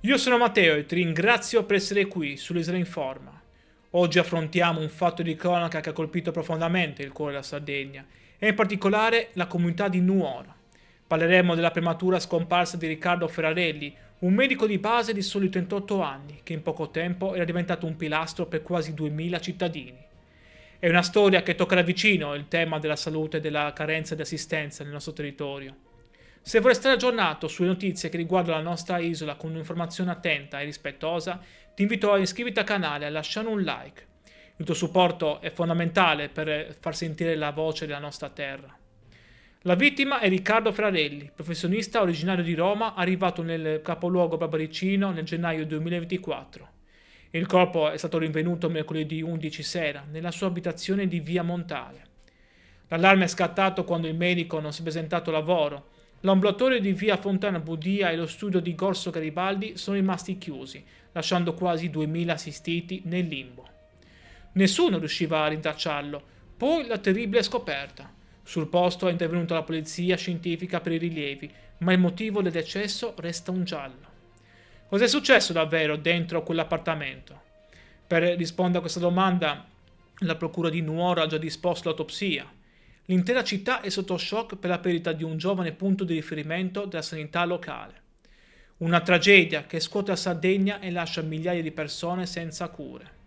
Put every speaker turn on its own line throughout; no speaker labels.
Io sono Matteo e ti ringrazio per essere qui sull'Isola Informa. Oggi affrontiamo un fatto di cronaca che ha colpito profondamente il cuore della Sardegna e in particolare la comunità di Nuoro. Parleremo della prematura scomparsa di Riccardo Ferrarelli, un medico di base di soli 38 anni che in poco tempo era diventato un pilastro per quasi 2000 cittadini. È una storia che tocca da vicino il tema della salute e della carenza di assistenza nel nostro territorio. Se vuoi restare aggiornato sulle notizie che riguardano la nostra isola con un'informazione attenta e rispettosa, ti invito a iscriverti al canale e a lasciare un like. Il tuo supporto è fondamentale per far sentire la voce della nostra terra. La vittima è Riccardo Frarelli, professionista originario di Roma, arrivato nel capoluogo barbaricino nel gennaio 2024. Il corpo è stato rinvenuto mercoledì 11 sera nella sua abitazione di via Montale. L'allarme è scattato quando il medico non si è presentato a lavoro. L'ambulatorio di via Fontana Budia e lo studio di Corso Garibaldi sono rimasti chiusi, lasciando quasi 2000 assistiti nel limbo. Nessuno riusciva a rintracciarlo. Poi la terribile scoperta. Sul posto è intervenuta la polizia scientifica per i rilievi, ma il motivo del decesso resta un giallo. Cos'è successo davvero dentro quell'appartamento? Per rispondere a questa domanda, la procura di Nuoro ha già disposto l'autopsia. L'intera città è sotto shock per la perdita di un giovane punto di riferimento della sanità locale. Una tragedia che scuote la Sardegna e lascia migliaia di persone senza cure.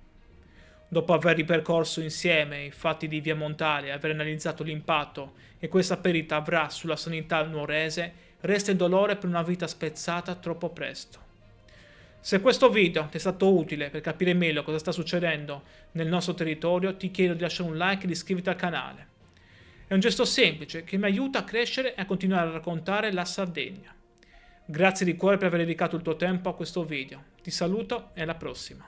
Dopo aver ripercorso insieme i fatti di Via Montale e aver analizzato l'impatto che questa perdita avrà sulla sanità nuorese, resta il dolore per una vita spezzata troppo presto. Se questo video ti è stato utile per capire meglio cosa sta succedendo nel nostro territorio, ti chiedo di lasciare un like e di iscriverti al canale. È un gesto semplice che mi aiuta a crescere e a continuare a raccontare la Sardegna. Grazie di cuore per aver dedicato il tuo tempo a questo video. Ti saluto e alla prossima.